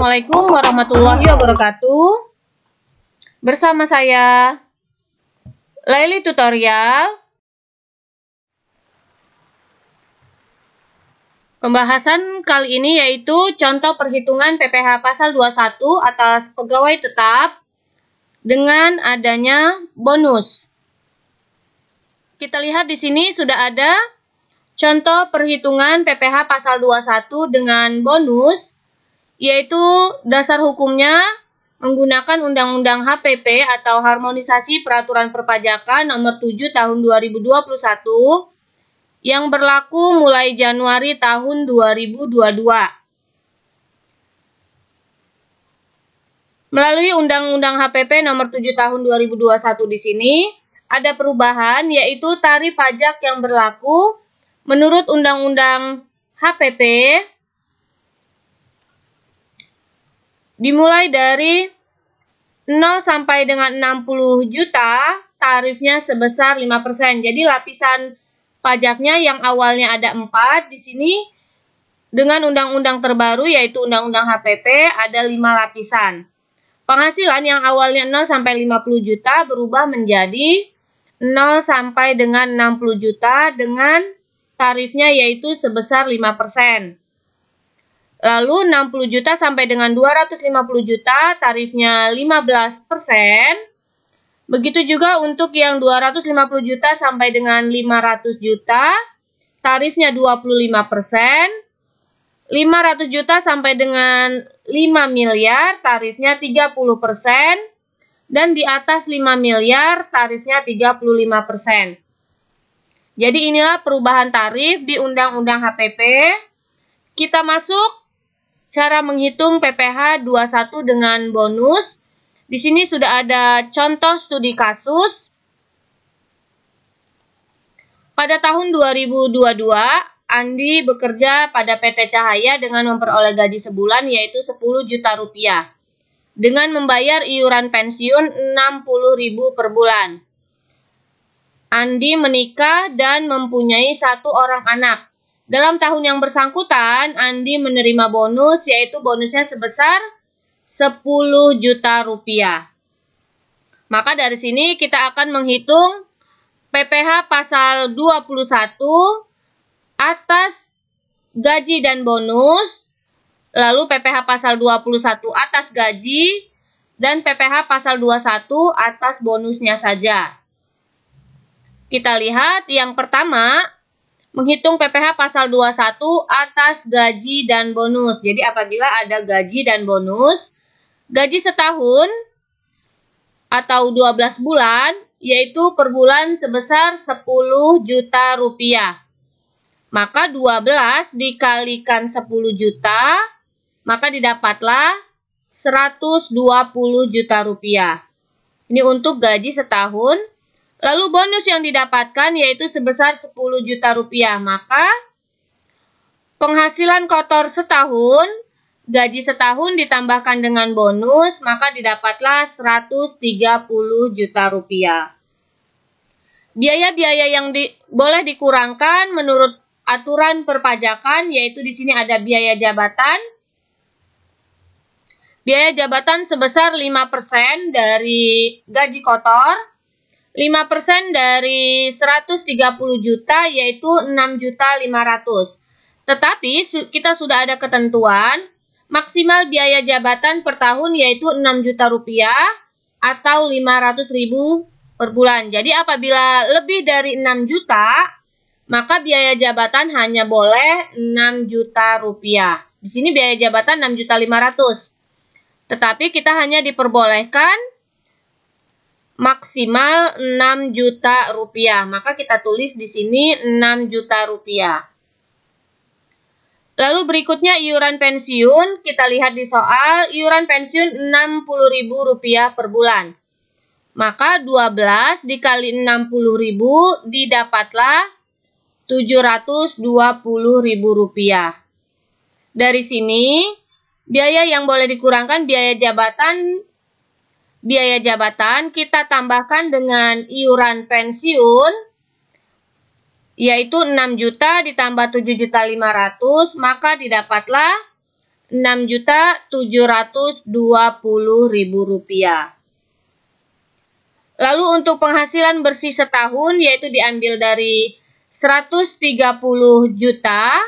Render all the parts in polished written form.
Assalamualaikum warahmatullahi wabarakatuh. Bersama saya Laili Tutorial. Pembahasan kali ini yaitu contoh perhitungan PPh pasal 21 atas pegawai tetap dengan adanya bonus. Kita lihat di sini sudah ada contoh perhitungan PPh pasal 21 dengan bonus, yaitu dasar hukumnya menggunakan Undang-Undang HPP atau Harmonisasi Peraturan Perpajakan Nomor 7 Tahun 2021 yang berlaku mulai Januari tahun 2022. Melalui Undang-Undang HPP Nomor 7 Tahun 2021 di sini ada perubahan, yaitu tarif pajak yang berlaku menurut Undang-Undang HPP dimulai dari 0 sampai dengan 60 juta, tarifnya sebesar 5%. Jadi lapisan pajaknya yang awalnya ada 4, di sini dengan undang-undang terbaru yaitu Undang-Undang HPP ada 5 lapisan. Penghasilan yang awalnya 0 sampai 50 juta berubah menjadi 0 sampai dengan 60 juta dengan tarifnya yaitu sebesar 5%. Lalu 60 juta sampai dengan 250 juta tarifnya 15%. Begitu juga untuk yang 250 juta sampai dengan 500 juta tarifnya 25%. 500 juta sampai dengan 5 miliar tarifnya 30%. Dan di atas 5 miliar tarifnya 35%. Jadi inilah perubahan tarif di Undang-Undang HPP. Kita masuk cara menghitung PPh 21 dengan bonus. Di sini sudah ada contoh studi kasus. Pada tahun 2022, Andi bekerja pada PT Cahaya dengan memperoleh gaji sebulan yaitu 10 juta rupiah. Dengan membayar iuran pensiun 60.000 per bulan. Andi menikah dan mempunyai 1 orang anak. Dalam tahun yang bersangkutan, Andi menerima bonus, yaitu bonusnya sebesar 10 juta rupiah. Maka dari sini kita akan menghitung PPh pasal 21 atas gaji dan bonus, lalu PPh pasal 21 atas gaji, dan PPh pasal 21 atas bonusnya saja. Kita lihat yang pertama, menghitung PPh pasal 21 atas gaji dan bonus. Jadi apabila ada gaji dan bonus, gaji setahun atau 12 bulan, yaitu per bulan sebesar 10 juta rupiah. Maka 12 dikalikan 10 juta, maka didapatlah 120 juta rupiah. Ini untuk gaji setahun. Lalu bonus yang didapatkan yaitu sebesar 10 juta rupiah. Maka penghasilan kotor setahun, gaji setahun ditambahkan dengan bonus, maka didapatlah 130 juta rupiah. Biaya-biaya yang boleh dikurangkan menurut aturan perpajakan yaitu di sini ada biaya jabatan. Biaya jabatan sebesar 5% dari gaji kotor. 5% dari 130 juta yaitu 6.500.000. Tetapi kita sudah ada ketentuan maksimal biaya jabatan per tahun yaitu 6 juta rupiah atau 500.000 per bulan. Jadi apabila lebih dari 6 juta, maka biaya jabatan hanya boleh 6 juta rupiah. Di sini biaya jabatan 6.500.000. Tetapi kita hanya diperbolehkan maksimal 6 juta rupiah. Maka kita tulis di sini 6 juta rupiah. Lalu berikutnya iuran pensiun. Kita lihat di soal, iuran pensiun 60.000 rupiah per bulan. Maka 12 dikali 60.000 didapatlah 720.000 rupiah. Dari sini, biaya yang boleh dikurangkan biaya jabatan kita tambahkan dengan iuran pensiun yaitu 6 juta ditambah 7.500.000 maka didapatlah Rp6.720.000. Lalu untuk penghasilan bersih setahun yaitu diambil dari 130 juta.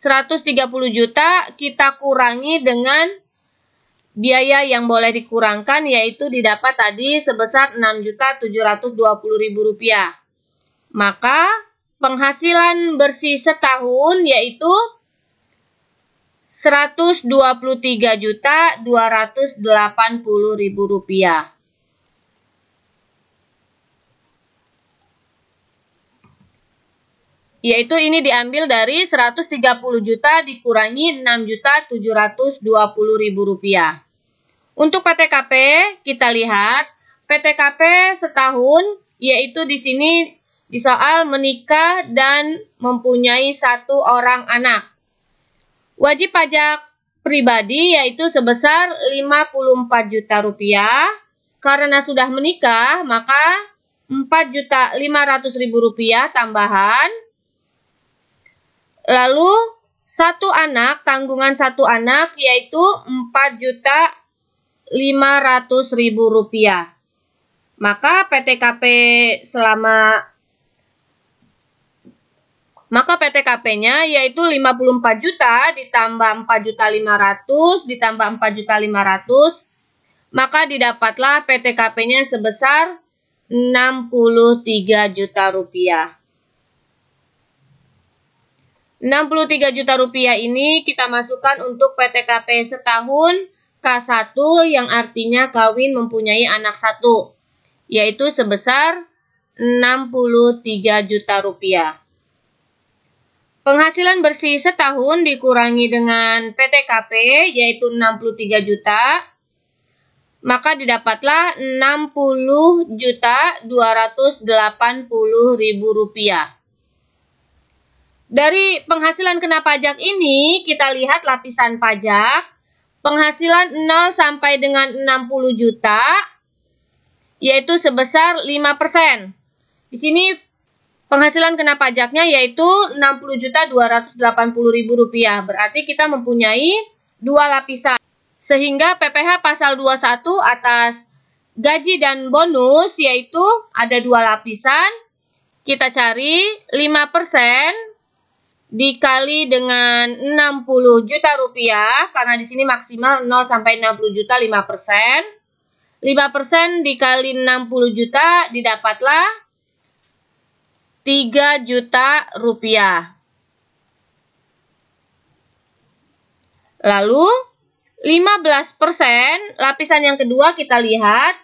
130 juta kita kurangi dengan biaya yang boleh dikurangkan yaitu didapat tadi sebesar Rp6.720.000. Maka penghasilan bersih setahun yaitu Rp123.280.000. Yaitu ini diambil dari 130 juta dikurangi Rp6.720.000. Untuk PTKP kita lihat PTKP setahun yaitu di sini di soal menikah dan mempunyai 1 orang anak. Wajib pajak pribadi yaitu sebesar Rp54 juta. Karena sudah menikah maka Rp4.500.000 tambahan. Lalu 1 anak, tanggungan 1 anak yaitu Rp4.500.000. Maka PTKP-nya yaitu 54 juta ditambah 4.500 ditambah 4.500, maka didapatlah PTKP-nya sebesar Rp63 juta. Rp63 juta ini kita masukkan untuk PTKP setahun K1 yang artinya kawin mempunyai anak 1, yaitu sebesar Rp63 juta. Penghasilan bersih setahun dikurangi dengan PTKP yaitu 63 juta, maka didapatlah Rp60.280.000. Dari penghasilan kena pajak ini, kita lihat lapisan pajak. Penghasilan 0 sampai dengan 60 juta, yaitu sebesar 5%. Di sini penghasilan kena pajaknya yaitu Rp60.280.000. Berarti kita mempunyai 2 lapisan. Sehingga PPh pasal 21 atas gaji dan bonus yaitu ada 2 lapisan. Kita cari 5% dikali dengan Rp60 juta karena di sini maksimal 0 sampai 60 juta 5%. 5% dikali 60 juta didapatlah Rp3 juta. Lalu 15%, lapisan yang kedua kita lihat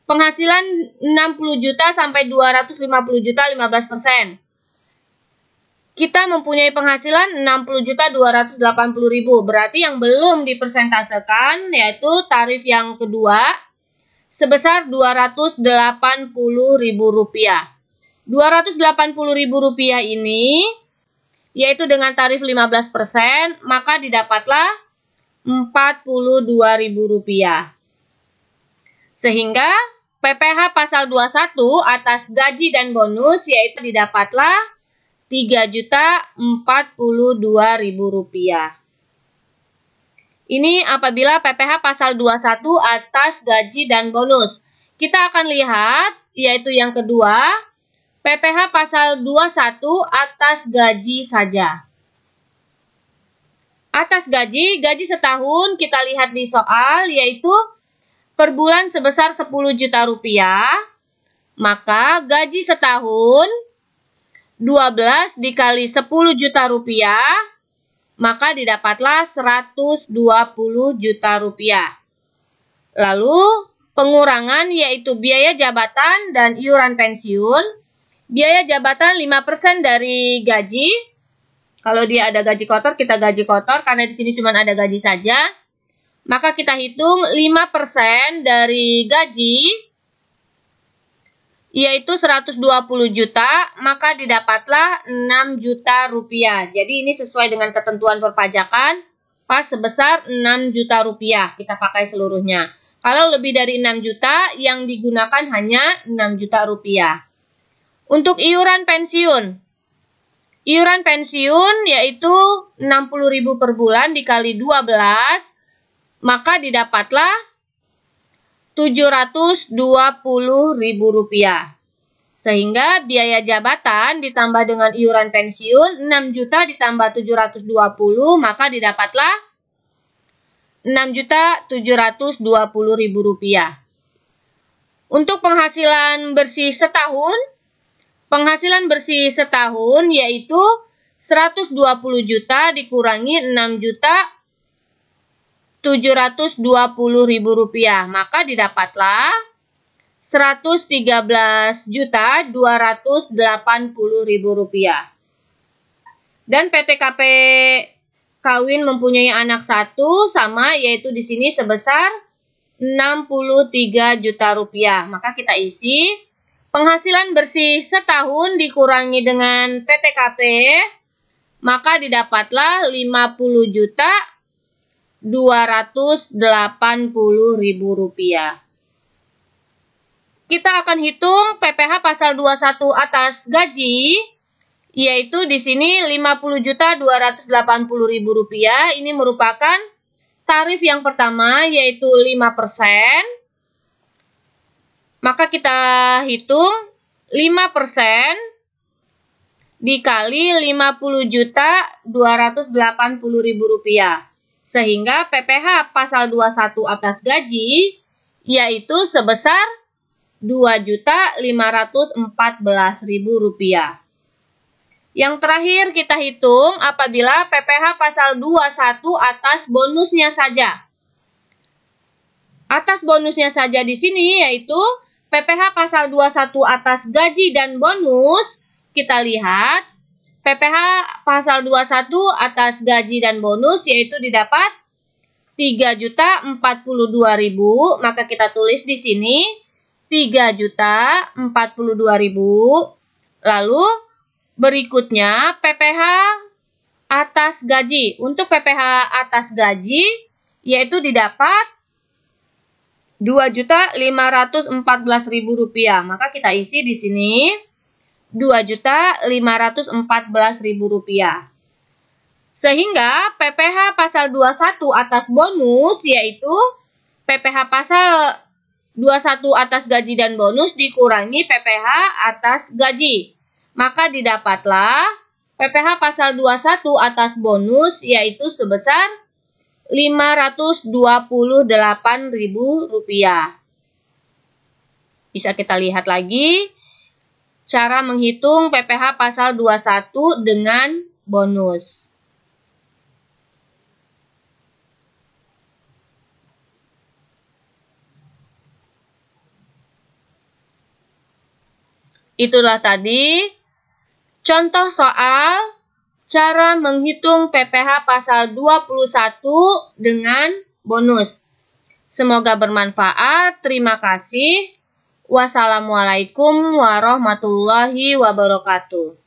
penghasilan 60 juta sampai 250 juta 15%. Kita mempunyai penghasilan Rp60.280.000. Berarti yang belum dipersentasekan yaitu tarif yang kedua sebesar Rp280.000. Rp280.000 ini yaitu dengan tarif 15%, maka didapatlah Rp42.000. Sehingga PPh pasal 21 atas gaji dan bonus yaitu didapatlah Rp3.042.000. Ini apabila PPh pasal 21 atas gaji dan bonus. Kita akan lihat yaitu yang kedua, PPh pasal 21 atas gaji saja. Atas gaji setahun kita lihat di soal yaitu per bulan sebesar Rp10 juta. Maka gaji setahun 12 dikali Rp10 juta, maka didapatlah Rp120 juta. Lalu pengurangan yaitu biaya jabatan dan iuran pensiun. Biaya jabatan 5% dari gaji. Kalau dia ada gaji kotor, kita gaji kotor. Karena di sini cuma ada gaji saja. Maka kita hitung 5% dari gaji yaitu 120 juta, maka didapatlah Rp6 juta. Jadi ini sesuai dengan ketentuan perpajakan, pas sebesar Rp6 juta. Kita pakai seluruhnya. Kalau lebih dari 6 juta, yang digunakan hanya Rp6 juta. Untuk iuran pensiun, Iuran pensiun yaitu 60.000 per bulan dikali 12, maka didapatlah Rp720.000. Sehingga biaya jabatan ditambah dengan iuran pensiun 6 juta ditambah 720, maka didapatlah Rp6.720.000. Untuk penghasilan bersih setahun, yaitu 120 juta dikurangi 6.720.000, maka didapatlah Rp113.280.000. Dan PTKP kawin mempunyai anak 1 sama, yaitu di sini sebesar Rp63 juta. Maka kita isi penghasilan bersih setahun dikurangi dengan PTKP, maka didapatlah Rp50.280.000. Kita akan hitung PPh pasal 21 atas gaji, yaitu di sini Rp50.280.000. Ini merupakan tarif yang pertama, yaitu 5%. Maka kita hitung 5% dikali Rp50.280.000. Sehingga PPh pasal 21 atas gaji yaitu sebesar Rp2.514.000. Yang terakhir kita hitung apabila PPh pasal 21 atas bonusnya saja. Atas bonusnya saja di sini yaitu PPh pasal 21 atas gaji dan bonus, kita lihat PPh pasal 21 atas gaji dan bonus yaitu didapat Rp3.042.000, maka kita tulis di sini Rp3.042.000. Lalu berikutnya PPh atas gaji. Untuk PPh atas gaji yaitu didapat Rp2.514.000, maka kita isi di sini Rp2.514.000. Sehingga PPh pasal 21 atas bonus yaitu PPh pasal 21 atas gaji dan bonus dikurangi PPh atas gaji. Maka didapatlah PPh pasal 21 atas bonus yaitu sebesar Rp528.000. Bisa kita lihat lagi cara menghitung PPh pasal 21 dengan bonus. Itulah tadi contoh soal cara menghitung PPh pasal 21 dengan bonus. Semoga bermanfaat. Terima kasih. Wassalamualaikum warahmatullahi wabarakatuh.